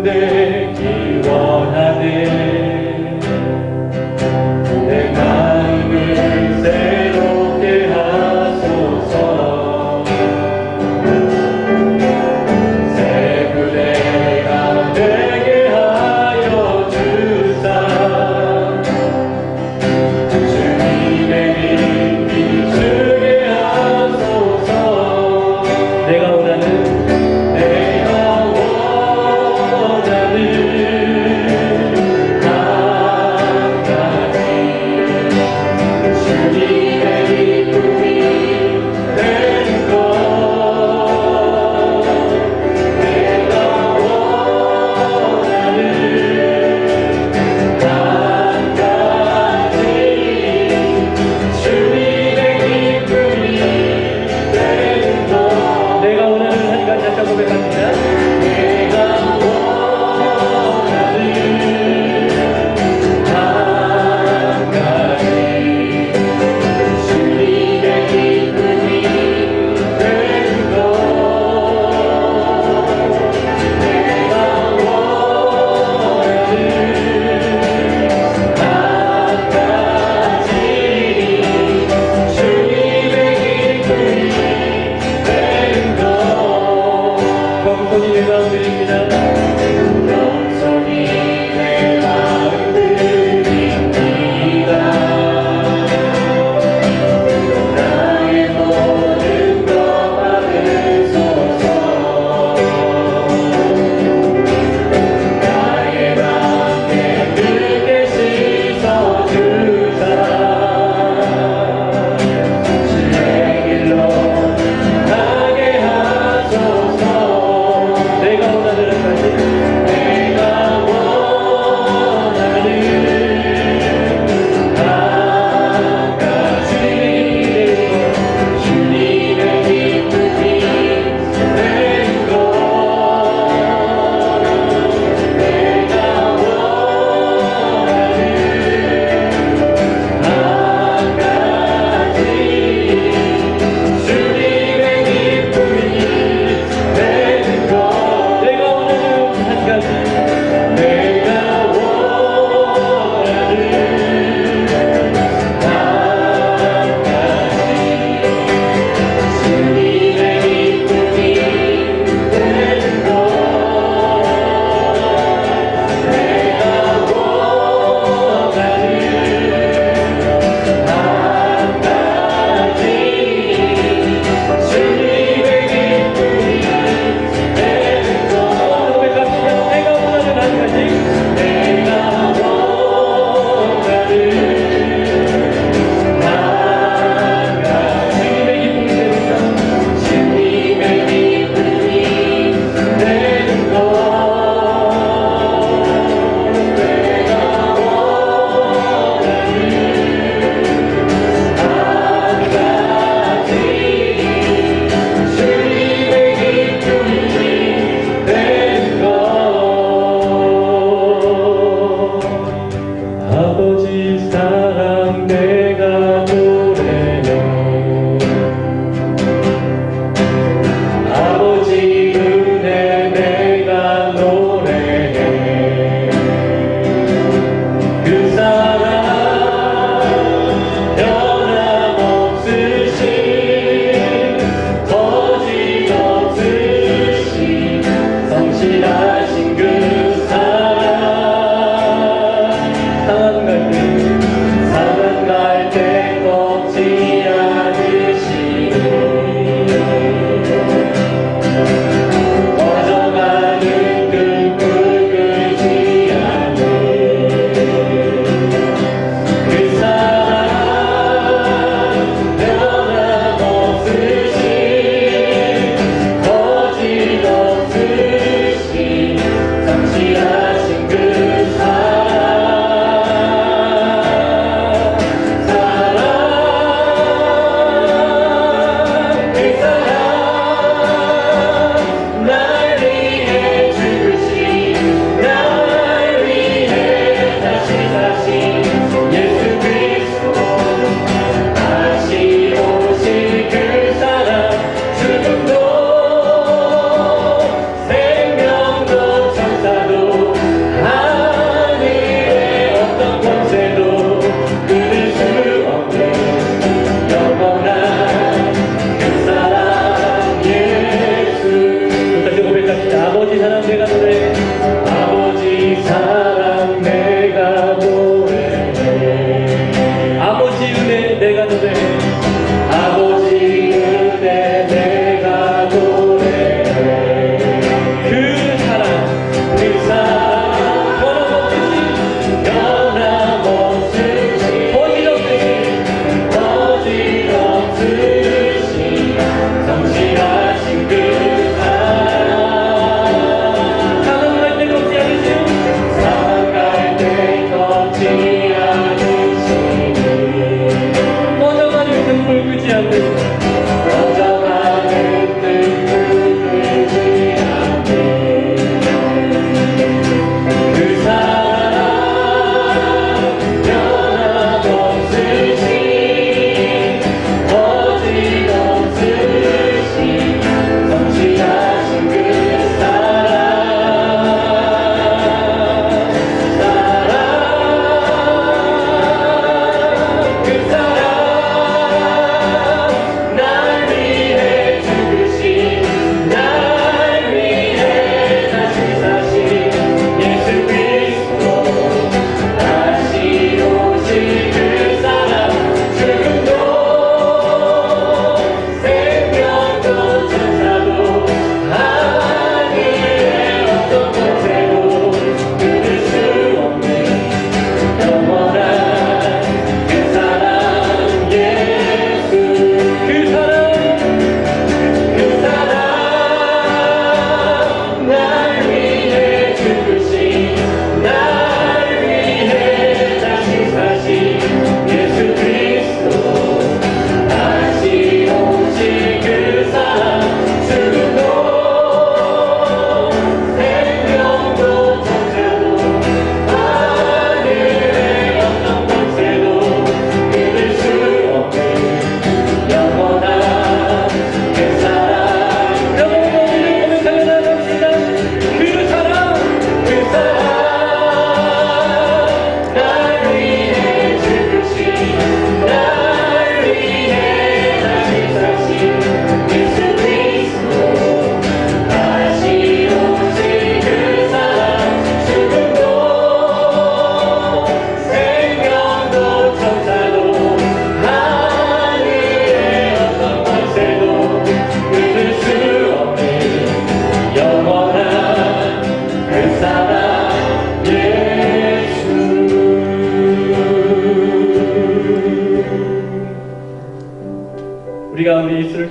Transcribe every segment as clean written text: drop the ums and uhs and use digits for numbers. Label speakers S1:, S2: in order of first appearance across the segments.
S1: 되기 원하네. 내 마음을 새롭게 하소서. 새 그대가 되게 하여 주사. 주님의 빛 비추게 하소서. 내가 원하는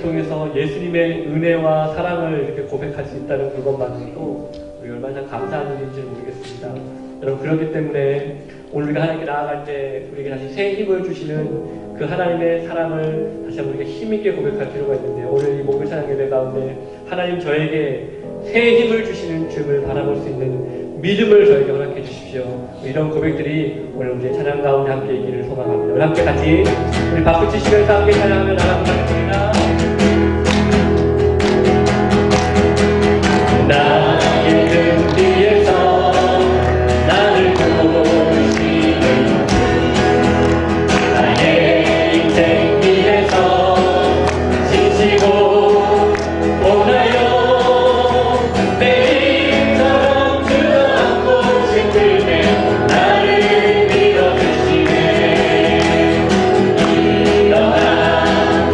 S2: 통해서 예수님의 은혜와 사랑을 이렇게 고백할 수 있다는 그것만으로도 우리 얼마나 감사한 일인지 모르겠습니다. 여러분, 그렇기 때문에 오늘 우리가 하나님께 나아갈 때 우리에게 다시 새 힘을 주시는 그 하나님의 사랑을 다시 한번 우리가 힘있게 고백할 필요가 있는데요. 오늘 이 목요일 찬양 예배 가운데 하나님 저에게 새 힘을 주시는 주님을 바라볼 수 있는 믿음을 저에게 허락해 주십시오. 이런 고백들이 오늘 우리의 찬양 가운데 함께 있기를 소망합니다. 우리 함께 같이 우리 박수 치시면서 함께 찬양하며 나아가겠습니다. 나의 등 뒤에서 나를 도우시는 나의 인생 길에서 지치고 오나요 매일처럼 주저앉고 힘들면 나를 밀어주시네. 이러한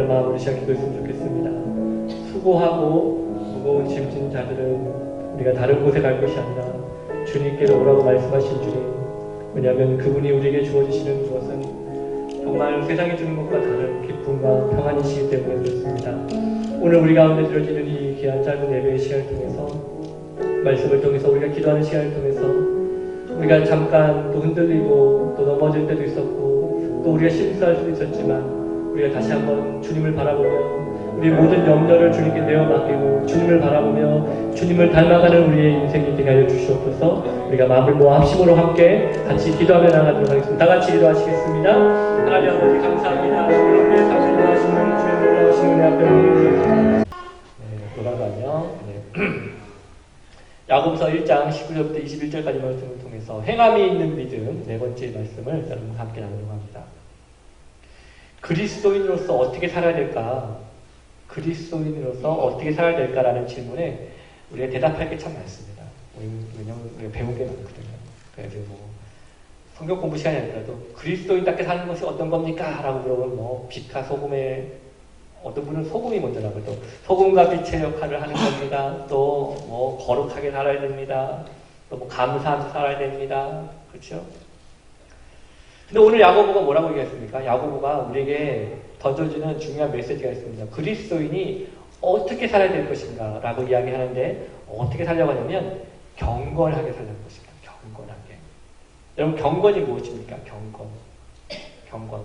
S2: 기도하는 마음으로 시작했으면 좋겠습니다. 수고하고 무거운 짐진 자들은 우리가 다른 곳에 갈 것이 아니라 주님께로 오라고 말씀하신 주님, 왜냐하면 그분이 우리에게 주어주시는 것은 정말 세상이 주는 것과 다른 기쁨과 평안이시기 때문에 그렇습니다. 오늘 우리 가운데 들어지는 이 귀한 짧은 예배의 시간을 통해서, 말씀을 통해서, 우리가 기도하는 시간을 통해서 우리가 잠깐 또 흔들리고 또 넘어질 때도 있었고 또 우리가 실수할 수도 있었지만 우리가 다시 한번 주님을 바라보며 우리 모든 염려를 주님께 내어 맡기고 주님을 바라보며 주님을 닮아가는 우리의 인생이 되게 하여 주시옵소서. 우리가 마음을 모아 합심으로 함께 같이 기도하며 나가도록 하겠습니다. 다 같이 기도하시겠습니다. 하나님 아버지 감사합니다. 주님 앞에 감사하시는 주의 놀라우신 은혜 앞에 돌아가며 야고보서 1장 19절부터 21절까지 말씀을 통해서 행함이 있는 믿음 네 번째 말씀을 여러분과 함께 나누려고 합니다. 그리스도인으로서 어떻게 살아야 될까? 그리스도인으로서 어떻게 살아야 될까라는 질문에 우리가 대답할 게 참 많습니다. 왜냐하면 우리가 배운 게 많거든요. 그래서 성경 공부 시간이 아니라도 그리스도인답게 사는 것이 어떤 겁니까? 라고 물어보면 빛과 소금의 어떤 분은 소금이 먼저라고 또 소금과 빛의 역할을 하는 겁니다. 또 거룩하게 살아야 됩니다. 또 감사하면서 살아야 됩니다. 그렇죠? 근데 오늘 야고보가 뭐라고 얘기했습니까? 야고보가 우리에게 던져주는 중요한 메시지가 있습니다. 그리스도인이 어떻게 살아야 될 것인가 라고 이야기하는데 어떻게 살려고 하냐면 경건하게 살려는 것입니다. 경건하게. 여러분 경건이 무엇입니까? 경건.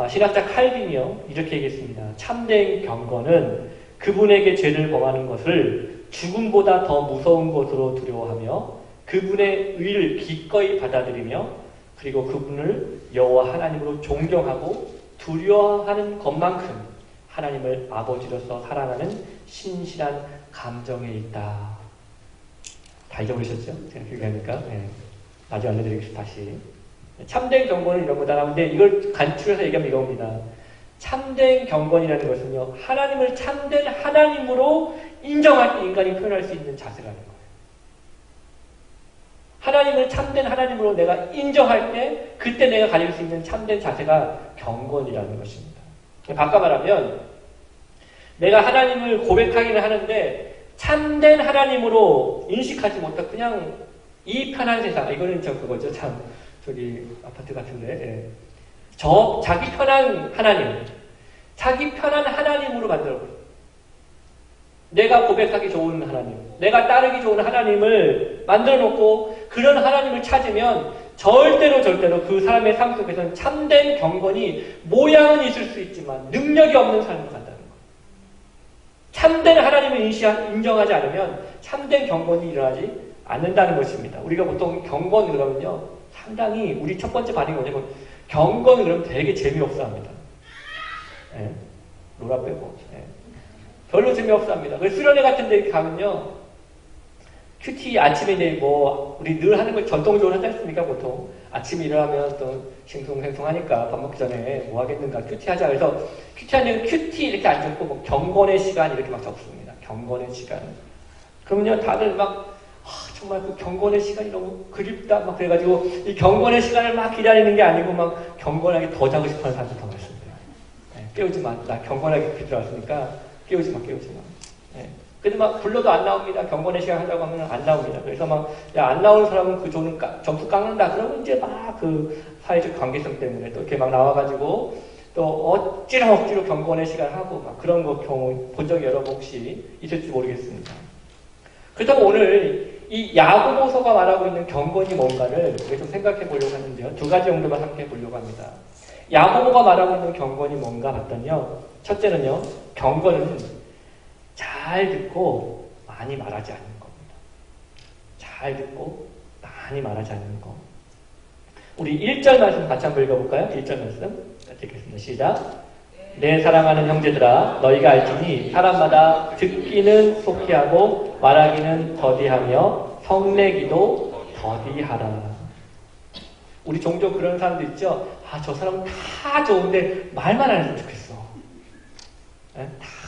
S2: 신학자 칼빈이요 이렇게 얘기했습니다. 참된 경건은 그분에게 죄를 범하는 것을 죽음보다 더 무서운 것으로 두려워하며 그분의 의를 기꺼이 받아들이며 그리고 그분을 여호와 하나님으로 존경하고 두려워하는 것만큼 하나님을 아버지로서 사랑하는 신실한 감정에 있다. 다 잊어버리셨죠? 제가 얘기하니까 나중에 알려드리겠습니다. 다시. 참된 경건은 이런 거다. 근데 이걸 간추려서 얘기하면 이겁니다. 참된 경건이라는 것은요, 하나님을 참된 하나님으로 인정할 때 인간이 표현할 수 있는 자세라는 거예요. 하나님을 참된 하나님으로 내가 인정할 때, 그때 내가 가질 수 있는 참된 자세가 경건이라는 것입니다. 바꿔 말하면, 내가 하나님을 고백하기는 하는데, 참된 하나님으로 인식하지 못하고 그냥 이 편한 세상, 이거는 그거죠. 저기 아파트 같은데 자기 편한 하나님, 자기 편한 하나님으로 만들어버려요. 내가 고백하기 좋은 하나님, 내가 따르기 좋은 하나님을 만들어놓고 그런 하나님을 찾으면 절대로 그 사람의 삶 속에서는 참된 경건이 모양은 있을 수 있지만 능력이 없는 삶을 간다는 거예요. 참된 하나님을 인정하지 않으면 참된 경건이 일어나지 않는다는 것입니다. 우리가 보통 경건 그러면요 상당히 우리 첫 번째 반응이 뭐냐면 경건을 그러면 되게 재미없어 합니다. 놀아 빼고 별로 재미없어 합니다. 수련회 같은 데 가면요 큐티 아침에 우리 늘 하는 걸 전통적으로 하지 않습니까? 보통 아침에 일어나면 또 싱숭생숭하니까 밥 먹기 전에 뭐 하겠는가 큐티 하자. 그래서 큐티 하는 큐티 이렇게 안 적고 경건의 시간 이렇게 막 적습니다. 경건의 시간. 그러면요 다들 정말 그 경건의 시간이 너무 그립다. 그래가지고 이 경건의 시간을 막 기다리는 게 아니고 막 경건하게 더 자고 싶어 하는 사람들 더 많습니다. 깨우지 마. 나 경건하게 그렇게 들어왔으니까 깨우지 마. 근데 불러도 안 나옵니다. 경건의 시간 하자고 하면 안 나옵니다. 그래서 안 나오는 사람은 그 점수 깎는다. 그러면 이제 그 사회적 관계성 때문에 또 이렇게 나와가지고 또 억지로 경건의 시간 하고 그런 경우 본 적이 여러 번 혹시 있을지 모르겠습니다. 그렇다고 오늘 이 야고보서가 말하고 있는 경건이 뭔가를 좀 생각해 보려고 하는데요. 두 가지 정도만 함께 보려고 합니다. 야고보가 말하고 있는 경건이 뭔가 봤더니요. 첫째는요. 경건은 잘 듣고 많이 말하지 않는 겁니다. 잘 듣고 많이 말하지 않는 거. 우리 1절 말씀 같이 한번 읽어볼까요? 1절 말씀 읽겠습니다. 시작. 내 사랑하는 형제들아 너희가 알지니 사람마다 듣기는 속히 하고 말하기는 더디하며 성내기도 더디하라. 우리 종종 그런 사람도 있죠. 저 사람은 다 좋은데 말만 안 했으면 좋겠어.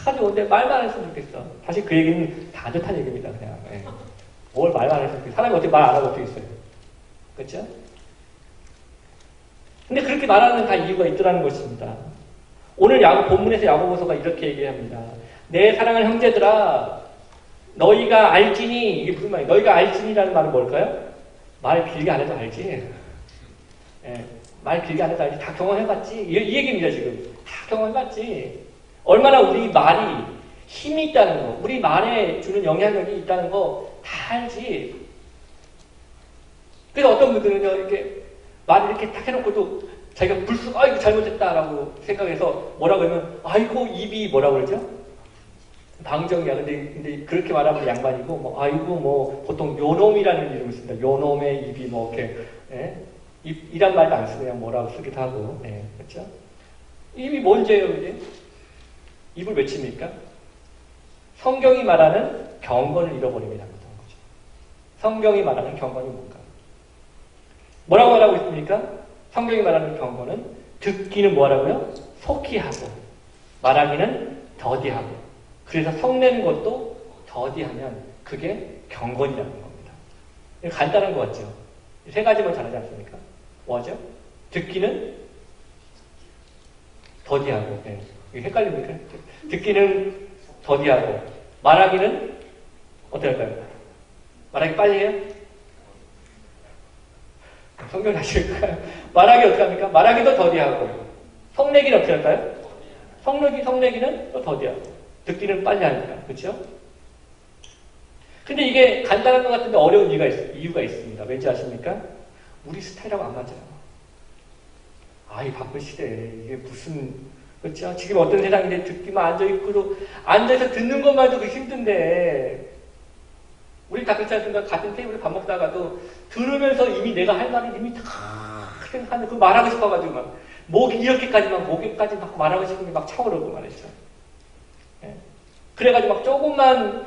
S2: 다 좋은데 말만 안 했으면 좋겠어. 사실 그 얘기는 다 안 좋다는 얘기입니다. 그냥 뭘 말만 안 했으면 좋겠어. 사람이 어떻게 말 안 하고 어떻게 있어요. 그렇죠? 근데 그렇게 말하는 다 이유가 있더라는 것입니다. 오늘 본문에서 야고보서가 이렇게 얘기합니다. 내 사랑하는 형제들아, 너희가 알지니, 이게 무슨 말이에요? 너희가 알지니라는 말은 뭘까요? 말 길게 안 해도 알지. 예, 말 길게 안 해도 알지. 다 경험해봤지. 이 얘기입니다, 지금. 다 경험해봤지. 얼마나 우리 말이 힘이 있다는 거, 우리 말에 주는 영향력이 있다는 거 다 알지. 그래서 어떤 분들은요, 이렇게 말을 이렇게 딱 해놓고도 자기가 불쑥, 이거 잘못했다라고 생각해서 뭐라고 하면, 아이고, 입이 뭐라고 그러죠? 방정이야. 근데 그렇게 말하면 양반이고, 보통 요놈이라는 이름을 씁니다. 요놈의 입이 이렇게, 예? 이란 말도 안 쓰고 그냥 뭐라고 쓰기도 하고, 예, 그렇죠? 입이 뭔 죄예요, 이제? 입을 왜 칩니까? 성경이 말하는 경건을 잃어버림이라는 거죠. 성경이 말하는 경건이 뭔가? 뭐라고 말하고 있습니까? 성경이 말하는 경건은 듣기는 뭐라고요? 속히 하고, 말하기는 더디하고, 그래서 성내는 것도 더디하면 그게 경건이라는 겁니다. 간단한 거 같죠? 세 가지만 잘하지 않습니까? 뭐죠? 듣기는 더디하고, 네. 이게 헷갈립니까? 듣기는 더디하고, 말하기는 어떻게 할까요? 말하기 빨리 해요? 성경 하실까요? 말하기 어떻게 합니까? 말하기도 더디하고, 성내기는 어떻게 할까요? 성내기는 또 더디하고, 듣기는 빨리 하니까, 그렇죠? 근데 이게 간단한 것 같은데 어려운 이유가 있습니다. 왠지 아십니까? 우리 스타일하고 안 맞아요. 이 바쁜 시대에 이게 무슨, 그렇죠? 지금 어떤 세상인데 듣기만 앉아있고도, 앉아서 듣는 것만도 그 힘든데, 우리 다 그렇지 않습니까? 같은 테이블에 밥 먹다가도 들으면서 이미 내가 할 말을 이미 다 생각하는데 그 말하고 싶어가지고 막, 목이 목에까지 막 말하고 싶은 게 막 차오르고 말이죠. 예. 그래가지고 막 조금만,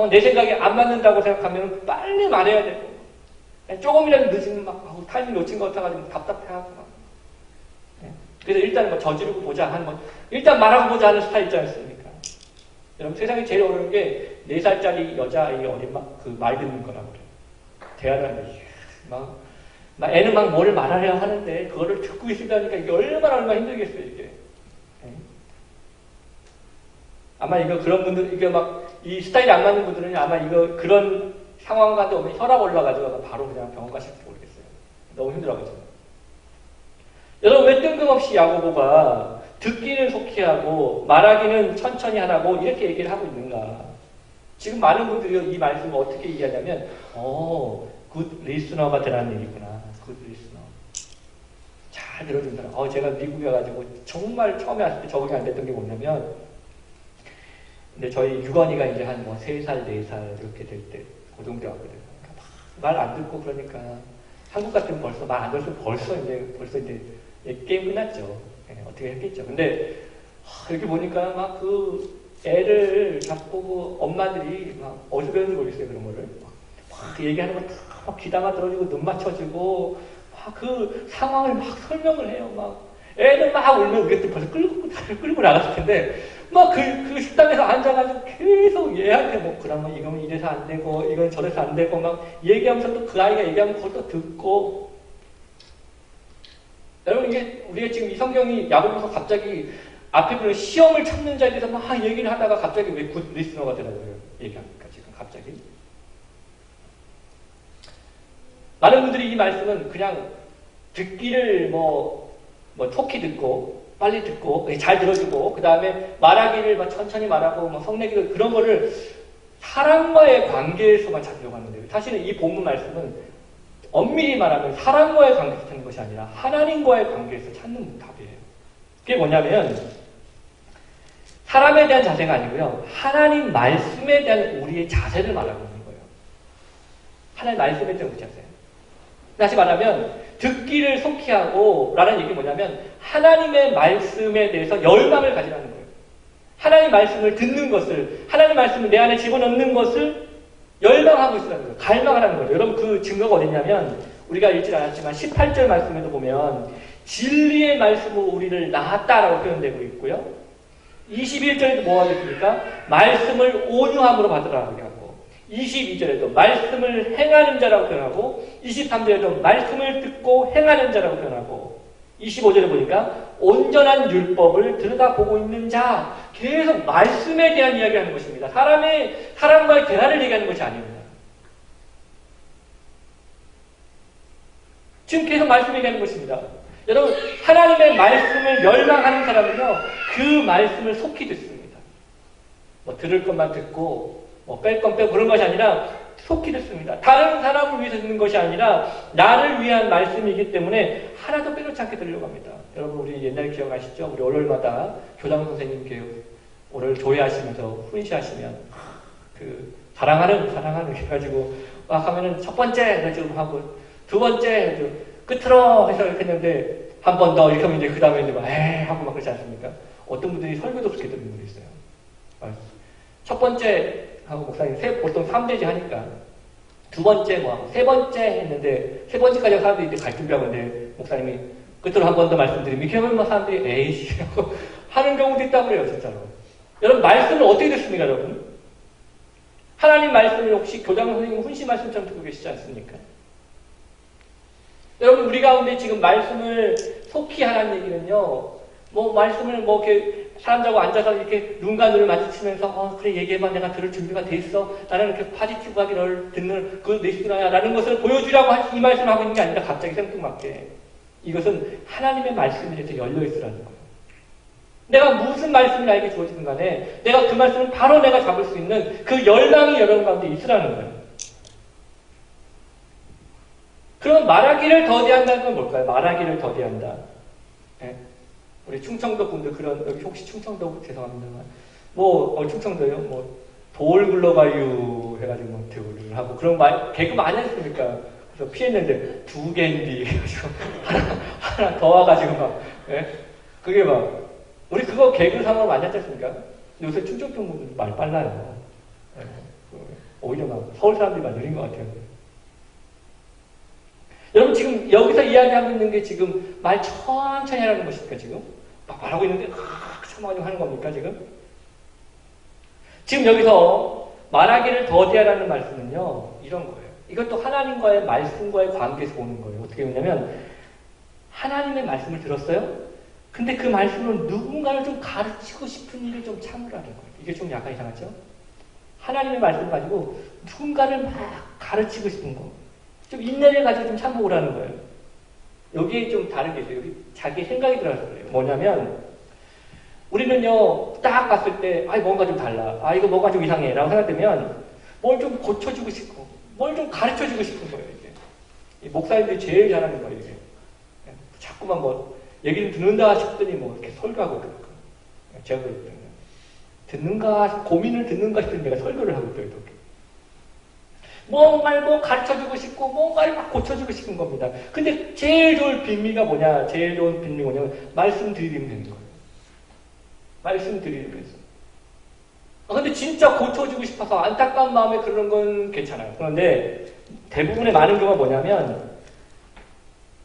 S2: 내 생각에 안 맞는다고 생각하면 빨리 말해야 되고, 조금이라도 늦으면 막 타이밍 놓친 것 같아가지고 답답해하고 막. 예. 그래서 일단 저지르고 보자 하는 일단 말하고 보자 하는 스타일 있지 않습니까? 여러분 세상에 제일 어려운 게 4살짜리 여자아이 어린 말 듣는 거라고 그래요. 대화를 하는데 애는 뭐를 말하려 하는데 그거를 듣고 있으니까 이게 얼마나 힘들겠어요 이게. 예. 아마 그런 분들 이 스타일이 안 맞는 분들은 아마 그런 상황 가운데 오면 혈압 올라가지고 바로 그냥 병원 가실지 모르겠어요. 너무 힘들어가지고. 여러분 왜 뜬금없이 야고보가 듣기는 속히 하고 말하기는 천천히 하라고 이렇게 얘기를 하고 있는가? 지금 많은 분들이 이 말씀을 어떻게 이해하냐면 굿 리스너가 되라는 얘기구나. 굿 리스너. 잘 들어준 사람. 제가 미국에 가가지고 정말 처음에 왔을 때 적응이 안 됐던 게 뭐냐면 근데 저희 유건이가 이제 한 3살, 4살 이렇게 될 때 그 정도 왔거든요. 말 안 듣고 그러니까 한국 같으면 벌써 말 안 들었으면 벌써 이제 게임 끝났죠. 어떻게 했겠죠. 근데 여기 보니까 애를 잡고 엄마들이 어디서 배우는지 모르겠어요. 그런 거를 얘기하는 거 다 귀담아 들어주고 눈 맞춰주고 그 상황을 설명을 해요. 애들 울면 우리한테 벌써 끌고 나갔을 텐데 그 식당에서 앉아가지고 계속 얘한테 그러면 이건 이래서 안 되고 이건 저래서 안 되고 얘기하면서 또 그 아이가 얘기하면 그걸 또 듣고. 여러분 이게 우리가 지금 이 성경이 야고보서 갑자기 앞에 보면 시험을 참는 자에 대해서 얘기를 하다가 갑자기 왜 굿 리스너가 되라고 얘기합니까 지금 갑자기? 많은 분들이 이 말씀은 그냥 듣기를 속히 듣고 빨리 듣고 잘 들어주고 그 다음에 말하기를 천천히 말하고 성내기를 그런 거를 사람과의 관계에서만 찾으려고 하는데요. 사실은 이 본문 말씀은 엄밀히 말하면 사람과의 관계에서 찾는 것이 아니라 하나님과의 관계에서 찾는 답이에요. 그게 뭐냐면 사람에 대한 자세가 아니고요. 하나님 말씀에 대한 우리의 자세를 말하고 있는 거예요. 하나님 말씀에 대한 우리 자세. 다시 말하면 듣기를 속히 하고 라는 얘기 뭐냐면 하나님의 말씀에 대해서 열망을 가지라는 거예요. 하나님 말씀을 듣는 것을 하나님 말씀을 내 안에 집어넣는 것을 열망하고 있으라는 거예요. 갈망하라는 거예요. 여러분 그 증거가 어디냐면 우리가 읽지 않았지만 18절 말씀에도 보면 진리의 말씀으로 우리를 낳았다라고 표현되고 있고요. 21절에도 뭐 하겠습니까? 말씀을 온유함으로 받으라고 하고 22절에도 말씀을 행하는 자라고 표현하고 23절에도 말씀을 듣고 행하는 자라고 표현하고 25절에 보니까 온전한 율법을 들여다보고 있는 자, 계속 말씀에 대한 이야기를 하는 것입니다. 사람과의 대화를 얘기하는 것이 아닙니다. 지금 계속 말씀 얘기하는 것입니다. 여러분, 하나님의 말씀을 열망하는 사람은요, 그 말씀을 속히 듣습니다. 뭐 들을 것만 듣고 뭐 뺄 건 빼고 그런 것이 아니라 속히 듣습니다. 다른 사람을 위해서 듣는 것이 아니라 나를 위한 말씀이기 때문에 하나도 빼놓지 않게 들으려고 합니다. 여러분, 우리 옛날 기억하시죠? 우리 월요일마다 교장 선생님 교육 오늘 조회하시면서 훈시하시면 사랑하는 해가지고 막 하면은 첫 번째 해가지고 하고 두 번째 해가지고 끝으로 해서 이렇게 했는데 한 번 더 이렇게 하면 이제 그 다음에 이제 막 에이 하고 막 그러지 않습니까? 어떤 분들이 설교도 그렇게 듣는 분이 있어요. 첫 번째 하고 목사님 보통 3대지 하니까 두 번째 뭐 하고 세 번째 했는데 세 번째까지 사람들이 이제 갈 준비하고 있는데 목사님이 끝으로 한 번 더 말씀드리면 이렇게 하면 사람들이 에이씨 하고 하는 경우도 있다고 그래요, 진짜로. 여러분, 말씀을 어떻게 듣습니까, 여러분? 하나님 말씀을 혹시 교장 선생님 훈시 말씀처럼 듣고 계시지 않습니까? 여러분, 우리 가운데 지금 말씀을 속히 하라는 얘기는요, 말씀을 이렇게 사람들하고 앉아서 이렇게 눈과 눈을 마주치면서, 그래, 얘기해봐. 내가 들을 준비가 돼 있어. 나는 이렇게 파지티브 하게 너를 듣는 그 내시구나야. 라는 것을 보여주라고 이 말씀을 하고 있는 게 아니라 갑자기 생뚱맞게. 이것은 하나님의 말씀에 대해서 열려있으라는 거예요. 내가 무슨 말씀이 나에게 주어지든 간에 내가 그 말씀을 바로 내가 잡을 수 있는 그 열망이 여러분 가운데 있으라는 거예요. 그럼 말하기를 더디한다는 건 뭘까요? 말하기를 더디한다. 네? 우리 충청도 분들 여기 혹시 충청도 죄송합니다만 충청도요? 돌 굴러가유 해가지고 대우를 하고 그런 개그 많이 했습니까? 그래서 피했는데 두 개인디 해가지고 하나 더 와가지고 그게 우리 그거 개그 상황을 많이 하지 않습니까? 근데 요새 충청도 분들 말 빨라요. 오히려 서울 사람들이 느린 것 같아요. 여러분, 지금 여기서 이야기하고 있는 게 지금 말 천천히 하라는 것입니까, 지금? 막 말하고 있는데, 참아가지고 하는 겁니까, 지금? 지금 여기서 말하기를 더디하라는 말씀은요, 이런 거예요. 이것도 하나님과의 말씀과의 관계에서 오는 거예요. 어떻게 보냐면, 하나님의 말씀을 들었어요? 근데 그 말씀은 누군가를 좀 가르치고 싶은 일을 좀 참으라는 거예요. 이게 좀 약간 이상하죠? 하나님의 말씀 가지고 누군가를 막 가르치고 싶은 거. 좀 인내를 가지고 좀 참아오라는 거예요. 여기에 좀 다른 게 있어요. 여기 자기 생각이 들어서 그래요. 뭐냐면, 우리는요, 딱 봤을 때, 뭔가 좀 달라. 이거 뭔가 좀 이상해. 라고 생각되면, 뭘 좀 고쳐주고 싶고, 뭘 좀 가르쳐주고 싶은 거예요, 이게. 이 목사님들이 제일 잘하는 거예요, 이게. 자꾸만 얘기를 듣는다 싶더니 이렇게 설교하고 그럴까. 제가 그랬거든요. 고민을 듣는가 싶더니 내가 설교를 하고 있더라고요, 이렇게. 뭔가를 가르쳐주고 싶고, 뭔가를 막 고쳐주고 싶은 겁니다. 근데 제일 좋은 빈미가 뭐냐? 제일 좋은 빈미가 뭐냐면, 말씀드리면 되는 거예요. 말씀드리면서. 근데 진짜 고쳐주고 싶어서 안타까운 마음에 그러는 건 괜찮아요. 그런데 대부분의 많은 경우가 뭐냐면,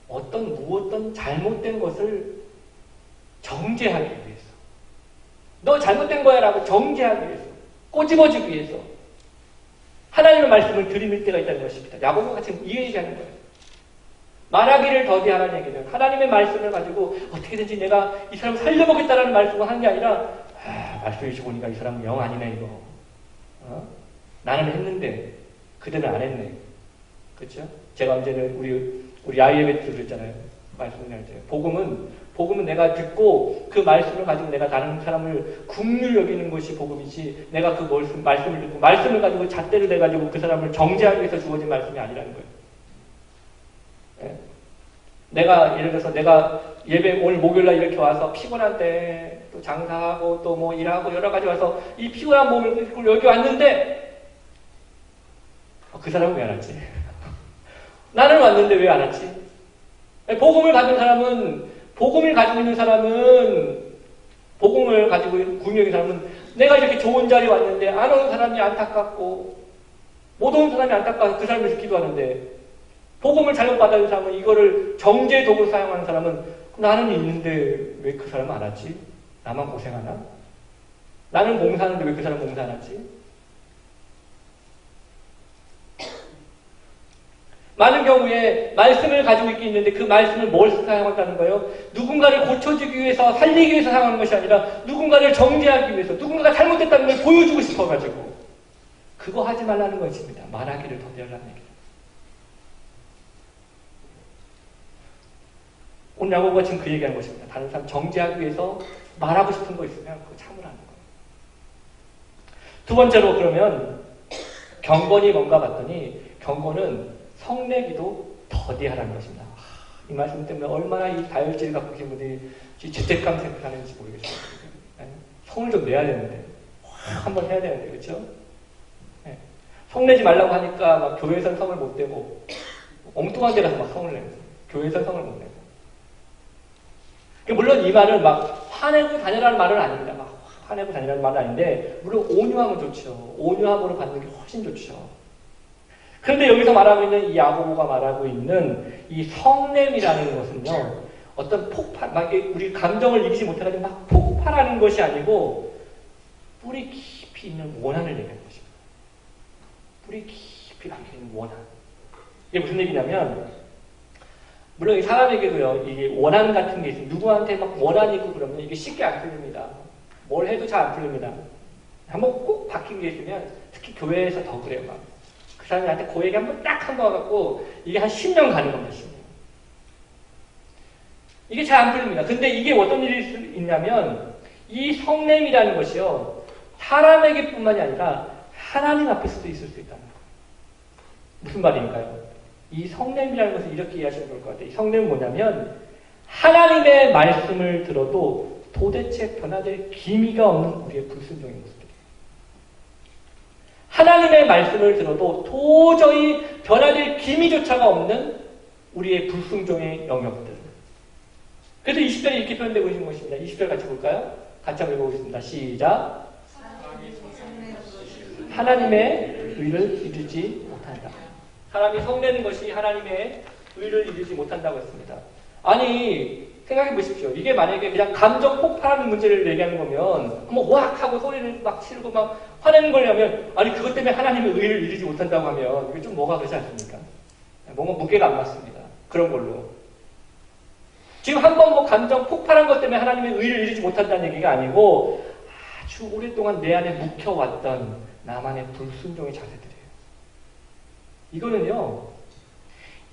S2: 무엇던 잘못된 것을 정죄하기 위해서. 너 잘못된 거야 라고 정죄하기 위해서. 꼬집어주기 위해서. 하나님의 말씀을 들이밀 때가 있다는 것입니다. 야고보가 지금 이 얘기하는 거예요. 말하기를 더디하라는 얘기는 하나님의 말씀을 가지고 어떻게든지 내가 이 사람을 살려보겠다라는 말씀을 하는 게 아니라 말씀을 보니까 이 사람은 영 아니네 이거. 나는 했는데 그들은 안 했네. 그렇죠? 제가 언제는 우리 IMF도 그랬잖아요. 말씀을 할 때. 복음은 내가 듣고 그 말씀을 가지고 내가 다른 사람을 긍휼히 여기는 것이 복음이지 내가 그 말씀을 듣고 말씀을 가지고 잣대를 내가지고 그 사람을 정죄하기 위해서 주어진 말씀이 아니라는 거예요. 네? 예를 들어서 내가 예배 오늘 목요일날 이렇게 와서 피곤한데 또 장사하고 또 일하고 여러 가지 와서 이 피곤한 몸을 끌고 여기 왔는데 그 사람은 왜 안 왔지? 나는 왔는데 왜 안 왔지? 복음을 가지고 있는 사람은 복음을 가지고 구명인 사람은 내가 이렇게 좋은 자리에 왔는데 안 오는 사람이 안타깝고 못 오는 사람이 안타까워서 그 사람을 위해서 기도하는데 복음을 잘못 받아들인 사람은 이거를 정죄 도구로 사용하는 사람은 나는 있는데 왜 그 사람은 안 왔지? 나만 고생하나? 나는 봉사하는데 왜 그 사람은 봉사 안 하지? 많은 경우에 말씀을 가지고 있는데 그 말씀을 뭘 사용한다는 거예요? 누군가를 고쳐주기 위해서, 살리기 위해서 사용하는 것이 아니라 누군가를 정죄하기 위해서, 누군가가 잘못됐다는 걸 보여주고 싶어가지고 그거 하지 말라는 것입니다. 말하기를 더디하라는 얘기죠. 오늘 야고보가 지금 그 얘기하는 것입니다. 다른 사람 정죄하기 위해서 말하고 싶은 거 있으면 그거 참으라는 거예요. 두 번째로 그러면 경건이 뭔가 봤더니 경건은 성내기도 더디하라는 것입니다. 이 말씀 때문에 얼마나 이 다혈질 갖고 계신 분들이 죄책감 생각하는지 모르겠어요. 성을 좀 내야 되는데 한번 해야 되는데 그렇죠? 네. 성내지 말라고 하니까 막 교회에서는 성을 못 내고 엉뚱한 데 가서 막 성을 내고 교회에서는 성을 못 내고 물론 이 말은 막 화내고 다니라는 말은 아닙니다. 막 화내고 다니라는 말은 아닌데 물론 온유함은 좋죠. 온유함으로 받는 게 훨씬 좋죠. 그런데 여기서 말하고 있는 이 야고보가 말하고 있는 이 성냄이라는 것은요, 어떤 폭발, 막 우리 감정을 이기지 못해가지고 막 폭발하는 것이 아니고 뿌리 깊이 있는 원한을 얘기하는 것입니다. 뿌리 깊이 박혀 있는 원한. 이게 무슨 얘기냐면, 물론 이 사람에게도요, 이게 원한 같은 게 있어요. 누구한테 막 원한이 있고 그러면 이게 쉽게 안 풀립니다. 뭘 해도 잘 안 풀립니다. 한번 꼭 박힌 게 있으면, 특히 교회에서 더 그래요, 막. 그 사람한테 그 얘기 한번 딱 한 거 갖고, 이게 한 10년 가는 겁니다, 10년. 이게 잘 안 풀립니다. 근데 이게 어떤 일이 있냐면, 이 성냄이라는 것이요, 사람에게 뿐만이 아니라, 하나님 앞에서도 있을 수 있다는 거예요. 무슨 말인가요? 이 성냄이라는 것을 이렇게 이해하시면 좋을 것 같아요. 이 성냄은 뭐냐면 하나님의 말씀을 들어도 도대체 변화될 기미가 없는 우리의 불순종의 모습들이에요. 하나님의 말씀을 들어도 도저히 변화될 기미조차가 없는 우리의 불순종의 영역들. 그래서 20절에 이렇게 표현되고 있는 것입니다. 20절 같이 볼까요? 같이 한번 읽어보겠습니다. 시작. 하나님의 의를 이루지 못한다. 사람이 성내는 것이 하나님의 의를 이루지 못한다고 했습니다. 아니, 생각해 보십시오. 이게 만약에 그냥 감정 폭발하는 문제를 얘기하는 거면, 뭐, 우악! 하고 소리를 막 치르고 막 화내는 거냐면, 아니, 그것 때문에 하나님의 의를 이루지 못한다고 하면, 이게 좀 뭐가 그렇지 않습니까? 뭔가 무게가 안 맞습니다. 그런 걸로. 지금 한번 뭐 감정 폭발한 것 때문에 하나님의 의를 이루지 못한다는 얘기가 아니고, 아주 오랫동안 내 안에 묵혀왔던 나만의 불순종의 자세들이에요. 이거는요,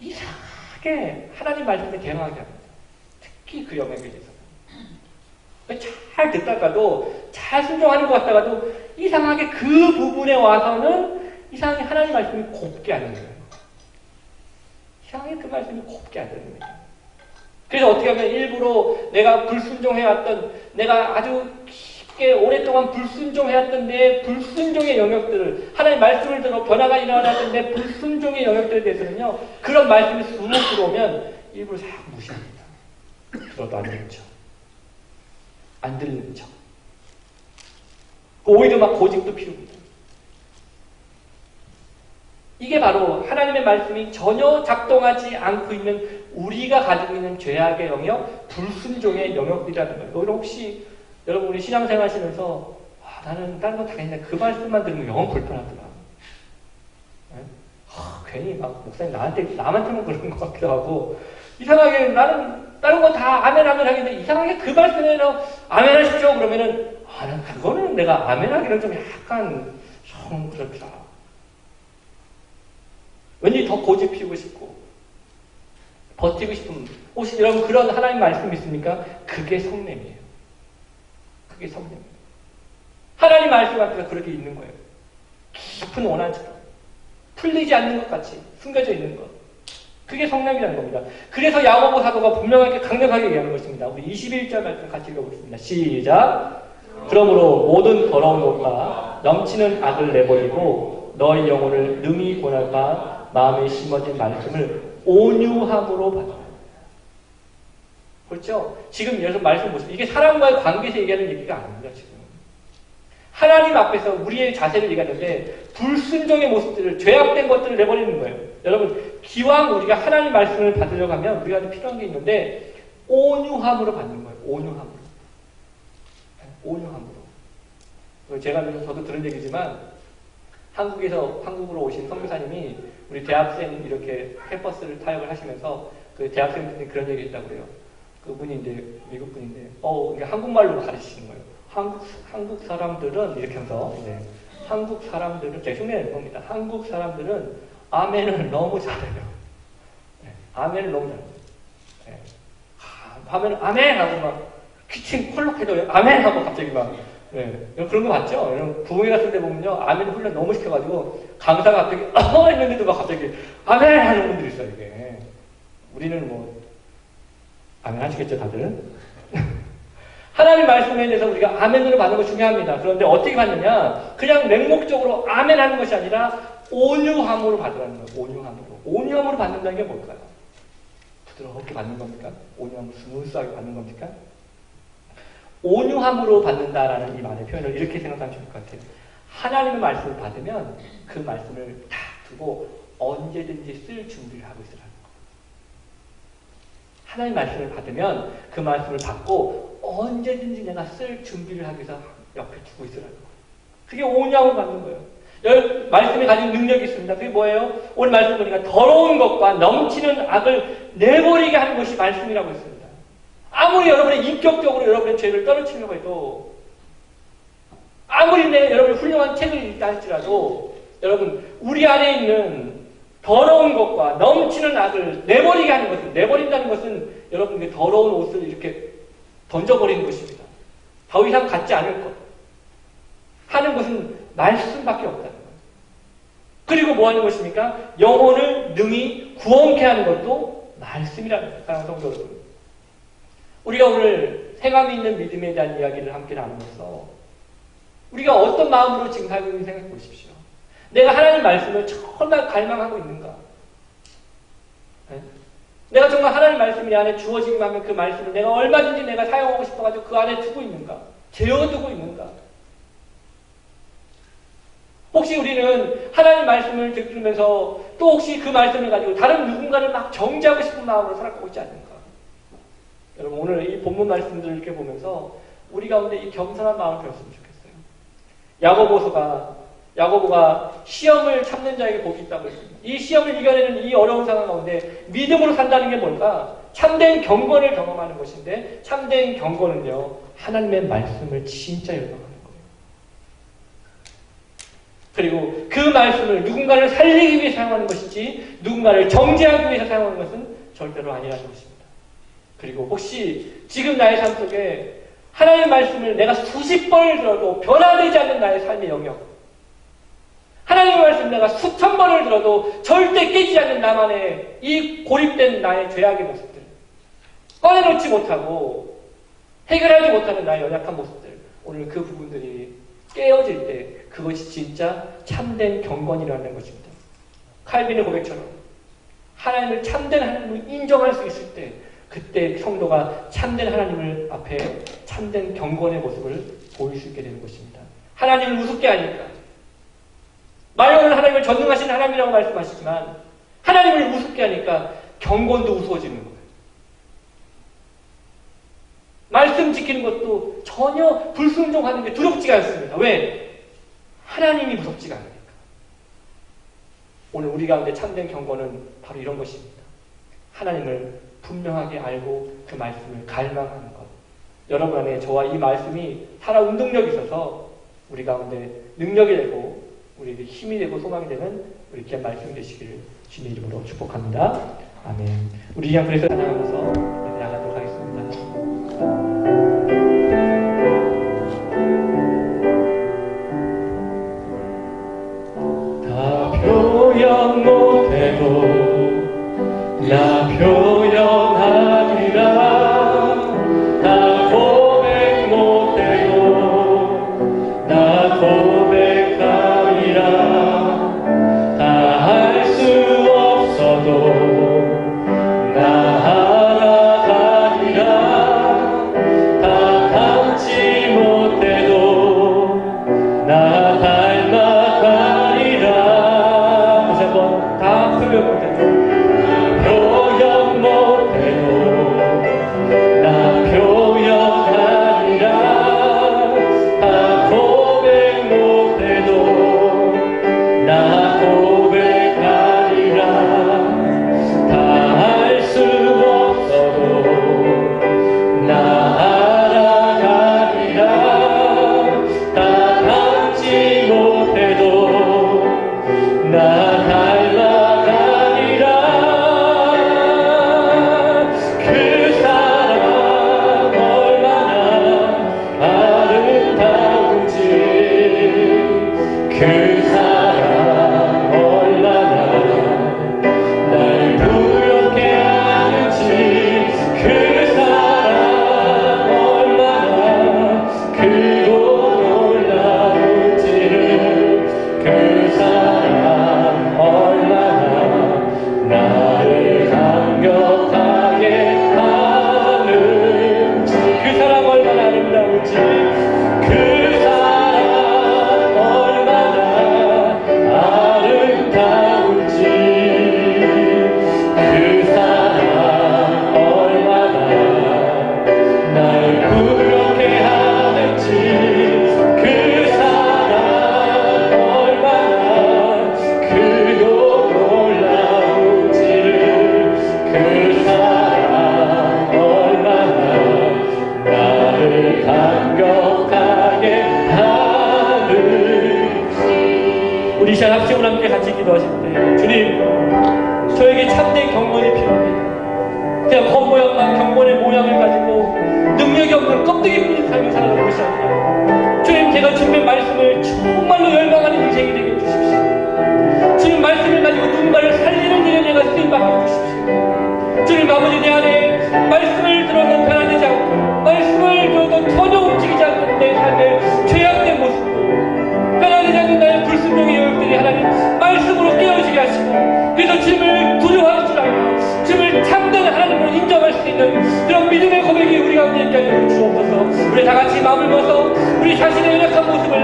S2: 이상하게 하나님 말씀에 대응하게 합니다. 특히 그 영역에 대해서. 잘 듣다가도, 잘 순종하는 것 같다가도, 이상하게 그 부분에 와서는 이상하게 하나님 말씀이 곱게 안 되는 거예요. 이상하게 그 말씀이 곱게 안 되는 거예요. 그래서 어떻게 하면 일부러 내가 불순종해왔던, 내가 아주 깊게 오랫동안 불순종해왔던 내 불순종의 영역들을, 하나님 말씀을 들어 변화가 일어났던 내 불순종의 영역들에 대해서는요, 그런 말씀이 쑥 들어오면 일부러 싹 무시합니다. 들어도 안 듣는 척. 안 듣는 척. 오히려 막 고집도 피웁니다. 이게 바로 하나님의 말씀이 전혀 작동하지 않고 있는 우리가 가지고 있는 죄악의 영역, 불순종의 영역이라는 거예요. 여러분 혹시 여러분 우리 신앙생활 하시면서 나는 다른 건 다 했는데 그 말씀만 들으면 영 불편하더라. 네? 괜히 막 목사님 나만테만 그런 것 같기도 하고 이상하게 나는 다른 건 다 아멘 하겠는데 이상하게 그 말씀에는 아멘 하십시오 그러면은 난 그거는 내가 아멘 하기는 좀 약간 좀 그렇더라. 왠지 더 고집 피우고 싶고 버티고 싶은 혹시 여러분 그런 하나님 말씀 있습니까? 그게 성냄이에요. 그게 성냄이에요. 하나님 말씀 앞에서 그렇게 있는 거예요. 깊은 원한처럼 풀리지 않는 것 같이 숨겨져 있는 것. 그게 성냄이라는 겁니다. 그래서 야고보 사도가 분명하게 강력하게 얘기하는 것입니다. 우리 21절 말씀 같이 읽어보겠습니다. 시작. 그러므로 모든 더러운 것과 넘치는 악을 내버리고 너희 영혼을 능히 권할까 마음에 심어진 말씀을 온유함으로 받아. 그렇죠? 지금 여기서 말씀 보세요. 이게 사람과의 관계에서 얘기하는 얘기가 아닙니다. 지금 하나님 앞에서 우리의 자세를 얘기하는데 불순종의 모습들을 죄악된 것들을 내버리는 거예요. 여러분 기왕 우리가 하나님 말씀을 받으려고 하면 우리가 필요한 게 있는데 온유함으로 받는 거예요. 온유함으로. 온유함으로. 제가 저도 들은 얘기지만 한국으로 오신 선교사님이 우리 대학생 이렇게 캠퍼스를 타협을 하시면서 그 대학생들이 그런 얘기 했다고 그래요. 그분이 이제 미국 분인데, 이게 한국말로 가르치시는 거예요. 한국 사람들은 이렇게 하면서, 네. 한국 사람들은 제 흉내내는 겁니다. 한국 사람들은 아멘을 너무 잘해요. 네. 아멘을 너무 잘해요. 네. 하면 아멘 하고 막 키친 콜록해도 아멘 하고 갑자기 막. 네. 그런 거 봤죠? 여러분, 부흥회 같은 데 보면요, 아멘 훈련 너무 시켜가지고, 강사가 갑자기, 했는데도 막 갑자기, 아멘! 하는 분들이 있어요, 이게. 우리는 뭐, 아멘 하시겠죠, 다들? 하나님 말씀에 대해서 우리가 아멘으로 받는 거 중요합니다. 그런데 어떻게 받느냐? 그냥 맹목적으로 아멘 하는 것이 아니라, 온유함으로 받으라는 거예요, 온유함으로. 온유함으로 받는다는 게 뭘까요? 부드럽게 받는 겁니까? 온유함으로 스무스하게 받는 겁니까? 온유함으로 받는다라는 이 말의 표현을 이렇게 생각하면 좋을 것 같아요. 하나님의 말씀을 받으면 그 말씀을 딱 두고 언제든지 쓸 준비를 하고 있으라는 거예요. 하나님 말씀을 받으면 그 말씀을 받고 언제든지 내가 쓸 준비를 하기 위해서 옆에 두고 있으라는 거예요. 그게 온유함을 받는 거예요. 말씀이 가진 능력이 있습니다. 그게 뭐예요? 오늘 말씀 보니까 더러운 것과 넘치는 악을 내버리게 하는 것이 말씀이라고 했습니다. 아무리 여러분이 인격적으로 여러분의 죄를 떨어뜨리려고 해도, 아무리 여러분이 훌륭한 책을 읽다 할지라도, 여러분, 우리 안에 있는 더러운 것과 넘치는 악을 내버리게 하는 것은, 내버린다는 것은 여러분의 더러운 옷을 이렇게 던져버리는 것입니다. 더 이상 갖지 않을 것. 하는 것은 말씀밖에 없다는 거예요. 그리고 뭐 하는 것입니까? 영혼을 능히 구원케 하는 것도 말씀이라는 거예요. 사랑하는 성도 여러분. 우리가 오늘 행함이 있는 믿음에 대한 이야기를 함께 나누면서 우리가 어떤 마음으로 지금 살고 있는지 생각해 보십시오. 내가 하나님 말씀을 정말 갈망하고 있는가? 네? 내가 정말 하나님 말씀이 내 안에 주어지기만 하면 그 말씀을 내가 얼마든지 내가 사용하고 싶어가지고 그 안에 두고 있는가? 재워두고 있는가? 혹시 우리는 하나님 말씀을 들으면서 또 혹시 그 말씀을 가지고 다른 누군가를 막 정죄하고 싶은 마음으로 살아가고 있지 않는가? 여러분, 오늘 이 본문 말씀들을 이렇게 보면서 우리 가운데 이 겸손한 마음을 배웠으면 좋겠어요. 야고보가 시험을 참는 자에게 복이 있다고 했습니다. 이 시험을 이겨내는 이 어려운 상황 가운데 믿음으로 산다는 게 뭘까? 참된 경건을 경험하는 것인데, 참된 경건은요, 하나님의 말씀을 진짜 열망하는 거예요. 그리고 그 말씀을 누군가를 살리기 위해 사용하는 것이지 누군가를 정죄하기 위해서 사용하는 것은 절대로 아니라는 것입니다. 그리고 혹시 지금 나의 삶 속에 하나님의 말씀을 내가 수십 번을 들어도 변화되지 않는 나의 삶의 영역, 하나님의 말씀을 내가 수천 번을 들어도 절대 깨지지 않는 나만의 이 고립된 나의 죄악의 모습들, 꺼내놓지 못하고 해결하지 못하는 나의 연약한 모습들, 오늘 그 부분들이 깨어질 때 그것이 진짜 참된 경건이라는 것입니다. 칼빈의 고백처럼 하나님을 참된 하나님을 인정할 수 있을 때, 그때 성도가 참된 하나님을 앞에 참된 경건의 모습을 보일 수 있게 되는 것입니다. 하나님을 우습게 하니까, 말로는 하나님을 전능하신 하나님이라고 말씀하시지만 하나님을 우습게 하니까 경건도 우스워지는 거예요. 말씀 지키는 것도 전혀 불순종하는 게 두렵지가 않습니다. 왜? 하나님이 무섭지가 않으니까. 오늘 우리 가운데 참된 경건은 바로 이런 것입니다. 하나님을 분명하게 알고 그 말씀을 갈망하는 것. 여러분 안에 저와 이 말씀이 살아 운동력이 있어서 우리 가운데 능력이 되고 우리에게 힘이 되고 소망이 되는 우리 귀한 말씀이 되시기를 주님의 이름으로 축복합니다. 아멘. 우리 그냥 그래서 찬양하면서 나가도록 하겠습니다. 다 표현 못해도 나 표현하리라. 나 고백 못해도 나 고백하리라. 다 할 수 없어도 나 알아가리라. 다 닮지 못해도 나 닮아가리라. 다시 한번 다 표현 못해도 표현 못해도 나 표현하리라. 다 고백 못해도
S1: 그 사랑 얼마나 날 부럽게 하는지 그 사랑 얼마나 크고 놀라운지를 그 사랑 얼마나 나를 감격하게 하는지 그 사랑 얼마나 아름다운지 그 사랑 얼마나 아름다운지 그 사랑 얼마나 날 부럽게 하는지 그 사랑 얼마나 크고 놀라운지를 그 사랑 얼마나 나를 감격하게 하는지.
S2: 우리 시간 합심을 함께 같이 기도하실 때 주님, 저에게 참된 경건이 필요합니다. 그냥 겉모양만 경건의 모양을 가지고 능력이 없는 껍데기 뿐인 삶을 살아가는 것이 아니라 주님, 제가 주님의 말씀을 정말로 열망하는 인생이 되게 해주십시오. 주님 말씀을 가지고 누군가를 살리는 일에 내가 쓰임받게 해주십시오. 주님 아버지, 내 안에 말씀을 들어도 변화되지 않고 말씀을 들어도 전혀 움직이지 않는 내 삶의 죄악된 모습도 변화되지 않는 나의 불순종의 여역들이 하나님 말씀으로 깨어지게 하시고, 그래서 주님을 두려워할 줄 알고 주님을 참된 하나님으로 인정할 수 있는 그런 믿음의 고백이 우리 가운데 있게 하여 주옵소서. 우리 다 같이 마음을 모아서 우리 자신의 연약한 모습을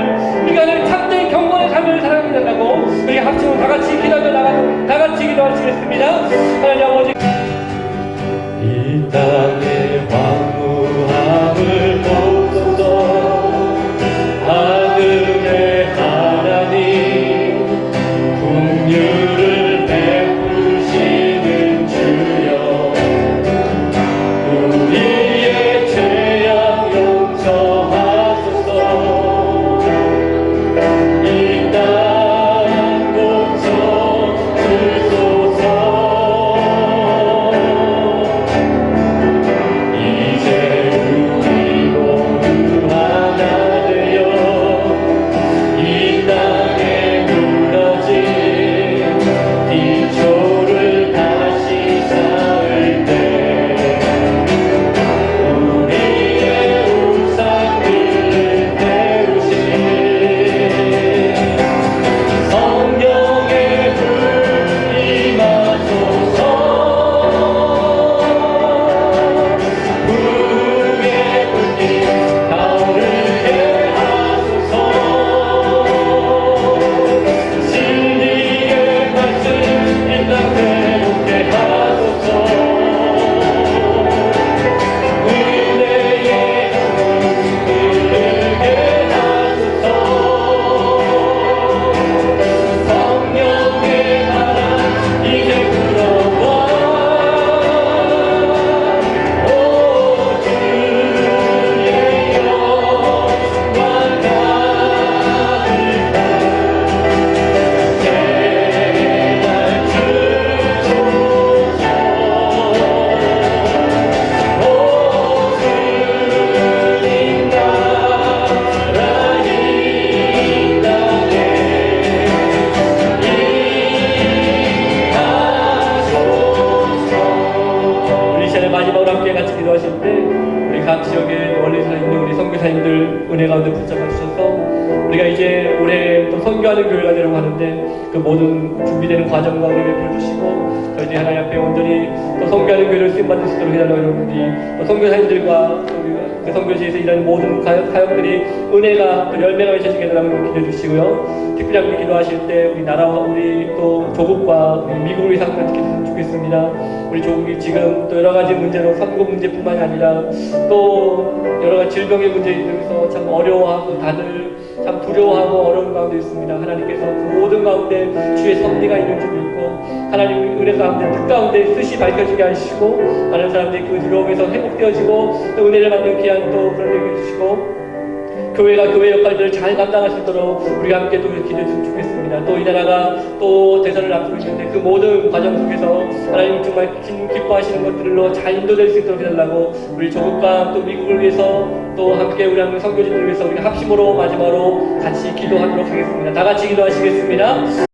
S2: 우리가 하나님 참된 경건의 삶을 살아가고 우리 합치고 다 같이 기도하며 나가서 다 같이 기도하시겠습니다. 하나님 아버지,
S1: 이 땅의 황무함을 보소서. 하늘의 하나님, 긍휼을 베푸시는 주여, 우리의 죄악 용서하소서. 이 땅 고쳐 주소서. 이제 우리 모두 하나 되어 이 땅에 무너진 기초를 다시 쌓을 때 우리의 우상들을 태우신 성령의 불 임하소서. 부흥의 불길 타오르게 하소서. 진리의 말씀 이 땅 새롭게 하소서. 은혜의 향을 흐르게 하소서. 성령의 바람 이제 불어와. 오 주의 영광 가득한 제날 주소서. 오 주님 나라 이 땅에 임하소서.
S2: 우리 시간의 마지막으로 함께 같이 기도하실 때 우리 각 지역에 멀리 서 있는 우리 선교사님들 은혜 가운데 붙잡아 주셔서 우리가 이제 올해 또 선교하는 교회가 되려고 하는데 그 모든 준비되는 과정과 우리 베풀어 주시고 저희들이 하나님 앞에 온전히 또 선교하는 교회를 쓰임받을 수 있도록 해달라고 여러분들이 또 선교사님들과 그 선교지에서 일하는 모든 사역들이 은혜가 또 열매가 맺혀지게 해달라고 기도해 주시고요. 특별히 함께 기도하실 때 우리 나라와 우리 또 조국과 우리 미국을 위해서 같이 기도했으면 좋겠습니다. 우리 조국이 지금 또 여러 가지 문제로 선거 문제뿐만이 아니라 또 여러 가지 질병의 문제에 있어서 참 어려워하고 다들 참 두려워하고 어려운 가운데 있습니다. 하나님께서 그 모든 가운데 주의 섭리가 있는 줄 믿고 하나님 은혜 가운데 뜻 가운데 뜻이 밝혀지게 하시고 많은 사람들이 그 두려움에서 회복되어지고 또 은혜를 받는 귀한 또 그런 데 해주시고 교회가 교회 역할들을 잘 감당할 수 있도록 우리가 함께 또 기도했으면 좋겠습니다. 또 이 나라가 또 대선을 앞두고 있는데 그 모든 과정 속에서 하나님 정말 기뻐하시는 것들로 잘 인도될 수 있도록 해달라고 우리 조국과 또 미국을 위해서 또 함께 우리 한국 선교지들을 위해서 우리가 합심으로 마지막으로 같이 기도하도록 하겠습니다. 다 같이 기도하시겠습니다.